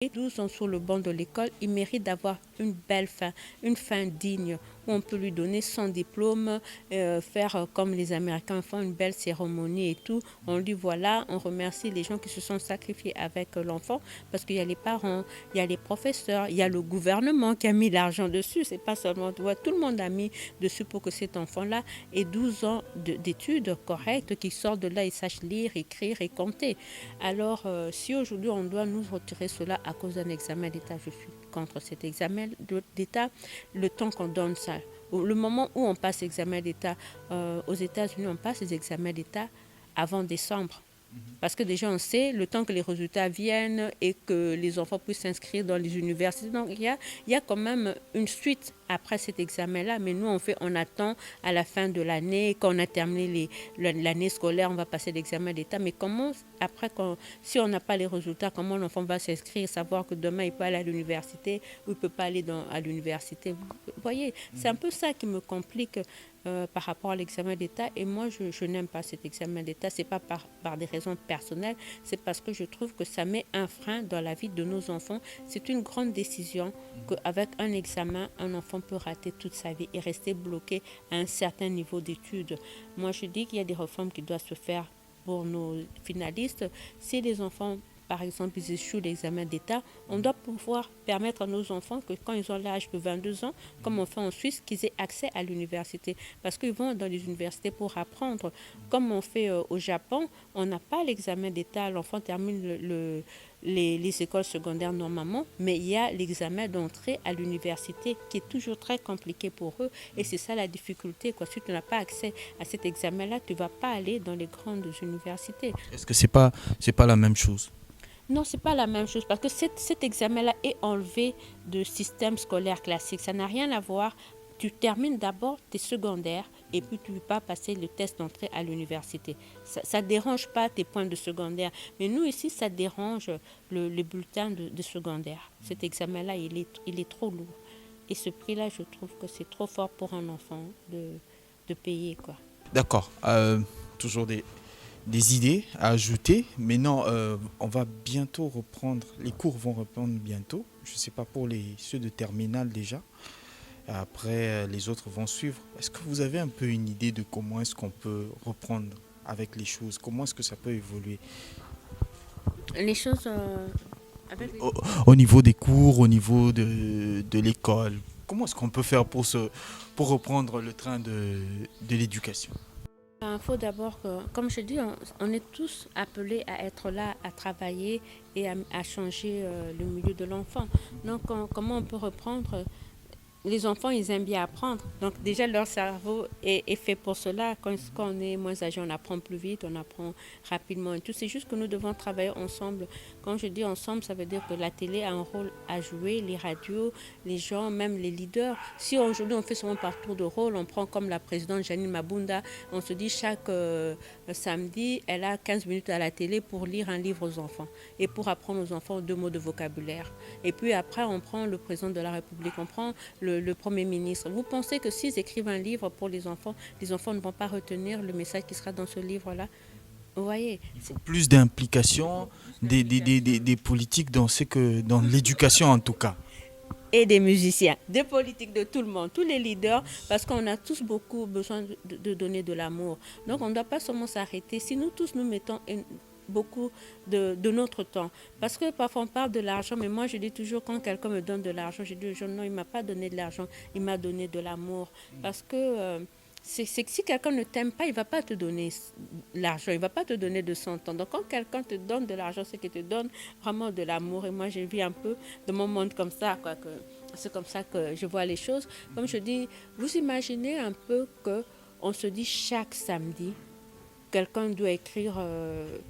12 ans sur le banc de l'école, il mérite d'avoir une belle fin, une fin digne, où on peut lui donner son diplôme, faire comme les Américains font, une belle cérémonie et tout. On lui voilà, on remercie les gens qui se sont sacrifiés avec l'enfant, parce qu'il y a les parents, il y a les professeurs, il y a le gouvernement qui a mis l'argent dessus, c'est pas seulement toi, tout le monde a mis dessus pour que cet enfant-là ait 12 ans d'études correctes, qu'il sorte de là et sache lire, écrire et compter. Alors, si aujourd'hui on doit nous retirer cela à cause d'un examen d'État, je suis contre cet examen d'État. Le temps qu'on donne ça, le moment où on passe l'examen d'État, aux États-Unis, on passe les examens d'État avant décembre. Parce que déjà, on sait, le temps que les résultats viennent et que les enfants puissent s'inscrire dans les universités. Donc, il y a quand même une suite après cet examen-là. Mais nous, on attend à la fin de l'année, quand on a terminé l'année scolaire, on va passer l'examen d'État. Mais comment, après, si on n'a pas les résultats, comment l'enfant va s'inscrire, savoir que demain, il peut aller à l'université ou il ne peut pas aller à l'université. Vous voyez, c'est un peu ça qui me complique par rapport à l'examen d'État. Et moi, je n'aime pas cet examen d'État. Ce n'est pas par des raisons personnelles, c'est parce que je trouve que ça met un frein dans la vie de nos enfants. C'est une grande décision qu'avec un examen, un enfant peut rater toute sa vie et rester bloqué à un certain niveau d'études. Moi, je dis qu'il y a des réformes qui doivent se faire pour nos finalistes. Si les enfants, par exemple, ils échouent l'examen d'État, on doit pouvoir permettre à nos enfants que quand ils ont l'âge de 22 ans, comme on fait en Suisse, qu'ils aient accès à l'université. Parce qu'ils vont dans les universités pour apprendre. Comme on fait au Japon, on n'a pas l'examen d'État. L'enfant termine les écoles secondaires normalement, mais il y a l'examen d'entrée à l'université qui est toujours très compliqué pour eux. Et c'est ça la difficulté, quoi. Si tu n'as pas accès à cet examen-là, tu ne vas pas aller dans les grandes universités. Est-ce que c'est pas la même chose? Non, ce n'est pas la même chose parce que cet examen-là est enlevé du système scolaire classique. Ça n'a rien à voir. Tu termines d'abord tes secondaires et puis tu ne peux pas passer le test d'entrée à l'université. Ça ne dérange pas tes points de secondaire. Mais nous, ici, ça dérange le bulletin de secondaire. Cet examen-là, il est trop lourd. Et ce prix-là, je trouve que c'est trop fort pour un enfant de payer, quoi. D'accord. Toujours des idées à ajouter. Mais non, on va bientôt reprendre. Les cours vont reprendre bientôt. Je ne sais pas pour ceux de terminale déjà. Après, les autres vont suivre. Est-ce que vous avez un peu une idée de comment est-ce qu'on peut reprendre avec les choses? Comment est-ce que ça peut évoluer Les choses avec les... au, au niveau des cours, au niveau de l'école? Comment est-ce qu'on peut faire pour reprendre le train de l'éducation? Il faut d'abord que, comme je dis, on est tous appelés à être là, à travailler et à changer le milieu de l'enfant. Donc, comment on peut reprendre? Les enfants, ils aiment bien apprendre. Donc, déjà, leur cerveau est fait pour cela. Quand on est moins âgé, on apprend plus vite, on apprend rapidement et tout. C'est juste que nous devons travailler ensemble. Quand je dis ensemble, ça veut dire que la télé a un rôle à jouer, les radios, les gens, même les leaders. Si aujourd'hui, on fait seulement par tour de rôle, on prend comme la présidente Janine Mabunda, on se dit chaque samedi, elle a 15 minutes à la télé pour lire un livre aux enfants et pour apprendre aux enfants 2 mots de vocabulaire. Et puis après, on prend le président de la République, on prend le Premier ministre. Vous pensez que s'ils écrivent un livre pour les enfants ne vont pas retenir le message qui sera dans ce livre-là? Vous voyez, Plus d'implication des politiques dans l'éducation en tout cas. et des musiciens, des politiques, de tout le monde, tous les leaders, parce qu'on a tous beaucoup besoin de donner de l'amour. Donc on ne doit pas seulement s'arrêter. Si nous tous nous mettons beaucoup de notre temps. Parce que parfois on parle de l'argent, mais moi je dis toujours quand quelqu'un me donne de l'argent, je dis aux gens non, il ne m'a pas donné de l'argent, il m'a donné de l'amour. Parce que c'est que si quelqu'un ne t'aime pas, il ne va pas te donner l'argent, il ne va pas te donner de son temps. Donc quand quelqu'un te donne de l'argent, c'est qu'il te donne vraiment de l'amour. Et moi j'ai vu un peu de mon monde comme ça, quoi, que c'est comme ça que je vois les choses. Comme je dis, vous imaginez un peu que on se dit chaque samedi, quelqu'un doit écrire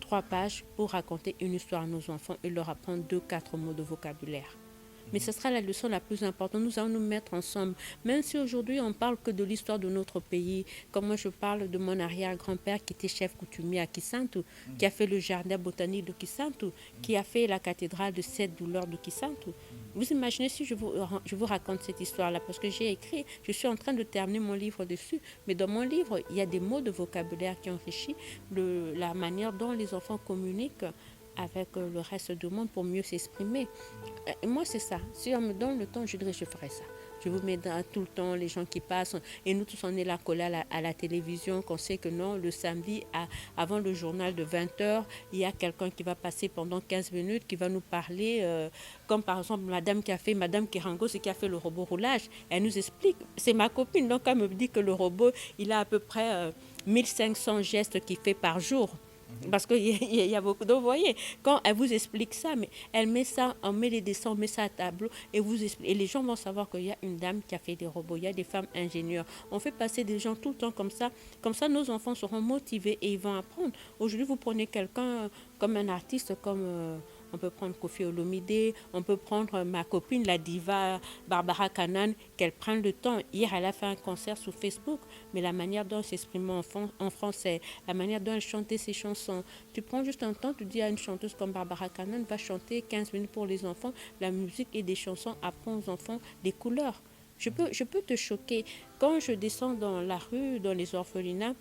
3 pages pour raconter une histoire à nos enfants et leur apprendre 2, 4 mots de vocabulaire. Mais ce sera la leçon la plus importante. Nous allons nous mettre ensemble. Même si aujourd'hui on parle que de l'histoire de notre pays, comme moi je parle de mon arrière-grand-père qui était chef coutumier à Kisantu, qui a fait le jardin botanique de Kisantu, qui a fait la cathédrale de Sept Douleurs de Kisantu. Vous imaginez si je vous raconte cette histoire-là, parce que j'ai écrit, je suis en train de terminer mon livre dessus, mais dans mon livre, il y a des mots de vocabulaire qui enrichissent la manière dont les enfants communiquent avec le reste du monde pour mieux s'exprimer. Et moi, c'est ça. Si on me donne le temps, je dirais je ferai ça. Je vous mets dans, tout le temps les gens qui passent. Et nous tous, on est là collés à la télévision, qu'on sait que non, le samedi, avant le journal de 20 heures, il y a quelqu'un qui va passer pendant 15 minutes, qui va nous parler, comme par exemple Madame Kirango, c'est qui a fait le robot roulage. Elle nous explique, c'est ma copine, donc elle me dit que le robot, il a à peu près 1500 gestes qu'il fait par jour. Parce qu'il y a beaucoup de... Vous voyez, quand elle vous explique ça, mais elle met ça, on met les dessins, on met ça à tableau, et, et les gens vont savoir qu'il y a une dame qui a fait des robots, il y a des femmes ingénieurs. On fait passer des gens tout le temps comme ça. Comme ça, nos enfants seront motivés et ils vont apprendre. Aujourd'hui, vous prenez quelqu'un comme un artiste, comme... on peut prendre Kofi Olomide, on peut prendre ma copine, la diva Barbara Kanan, qu'elle prenne le temps. Hier, elle a fait un concert sur Facebook, mais la manière dont elle s'exprimait en français, la manière dont elle chantait ses chansons. Tu prends juste un temps, tu dis à une chanteuse comme Barbara Kanan, va chanter 15 minutes pour les enfants, la musique et des chansons, apprend aux enfants des couleurs. Je peux te choquer. Quand je descends dans la rue, dans les orphelinats,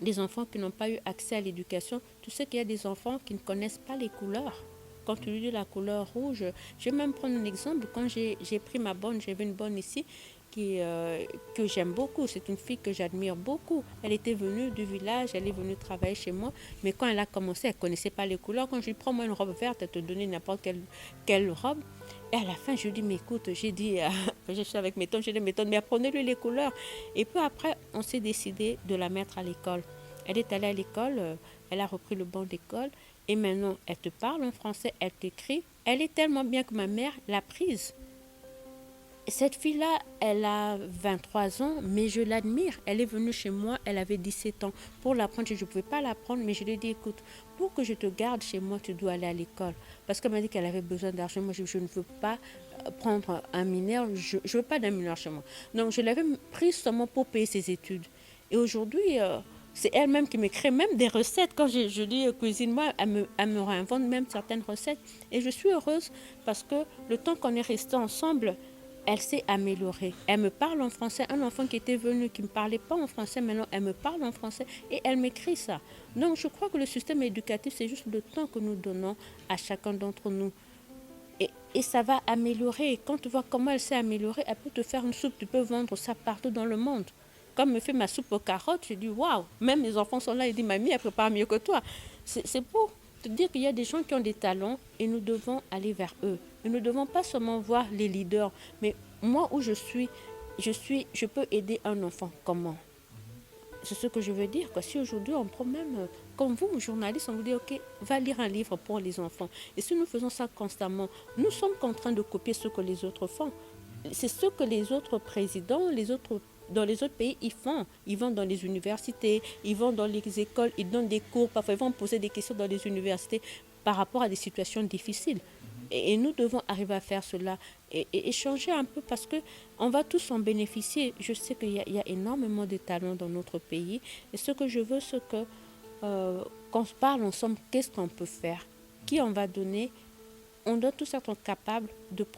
des enfants qui n'ont pas eu accès à l'éducation, tu sais qu'il y a des enfants qui ne connaissent pas les couleurs. Quand tu lui dis la couleur rouge, je vais même prendre un exemple. Quand j'ai pris ma bonne, j'avais une bonne ici que j'aime beaucoup. C'est une fille que j'admire beaucoup. Elle était venue du village, elle est venue travailler chez moi. Mais quand elle a commencé, elle ne connaissait pas les couleurs. Quand je lui prends moi une robe verte, elle te donnait n'importe quelle robe. Et à la fin, je lui dis, mais écoute, j'ai dit, je suis avec Méthode, j'ai dit, Méthode, mais apprenez-lui les couleurs. Et puis après, on s'est décidé de la mettre à l'école. Elle est allée à l'école, elle a repris le banc d'école. Et maintenant, elle te parle en français, elle t'écrit. Elle est tellement bien que ma mère l'a prise. Cette fille-là, elle a 23 ans, mais je l'admire. Elle est venue chez moi, elle avait 17 ans. Pour l'apprendre, je ne pouvais pas l'apprendre, mais je lui ai dit, écoute, pour que je te garde chez moi, tu dois aller à l'école. Parce qu'elle m'a dit qu'elle avait besoin d'argent. Moi, je ne veux pas prendre un mineur. Je ne veux pas d'un mineur chez moi. Donc, je l'avais prise seulement pour payer ses études. Et aujourd'hui... c'est elle-même qui me crée même des recettes. Quand je dis cuisine-moi, elle me réinvente même certaines recettes. Et je suis heureuse parce que le temps qu'on est resté ensemble, elle s'est améliorée. Elle me parle en français. Un enfant qui était venu, qui ne me parlait pas en français, maintenant elle me parle en français et elle m'écrit ça. Donc je crois que le système éducatif, c'est juste le temps que nous donnons à chacun d'entre nous. Et ça va améliorer. Quand tu vois comment elle s'est améliorée, elle peut te faire une soupe. Tu peux vendre ça partout dans le monde. Comme me fait ma soupe aux carottes, je dis waouh, même mes enfants sont là, ils disent mamie, elle prépare mieux que toi. C'est pour te dire qu'il y a des gens qui ont des talents et nous devons aller vers eux. Nous ne devons pas seulement voir les leaders, mais moi où je peux aider un enfant. Comment? C'est ce que je veux dire. Quoi. Si aujourd'hui on prend même, comme vous, journalistes, on vous dit ok, va lire un livre pour les enfants. Et si nous faisons ça constamment, nous sommes en train de copier ce que les autres font. C'est ce que les autres présidents, dans les autres pays, ils font. Ils vont dans les universités, ils vont dans les écoles, ils donnent des cours, parfois ils vont poser des questions dans les universités par rapport à des situations difficiles. Et nous devons arriver à faire cela et changer un peu parce qu'on va tous en bénéficier. Je sais qu'il y a énormément de talents dans notre pays. Et ce que je veux, c'est que qu'on se parle ensemble, qu'est-ce qu'on peut faire, qui on va donner. On doit tous être capables de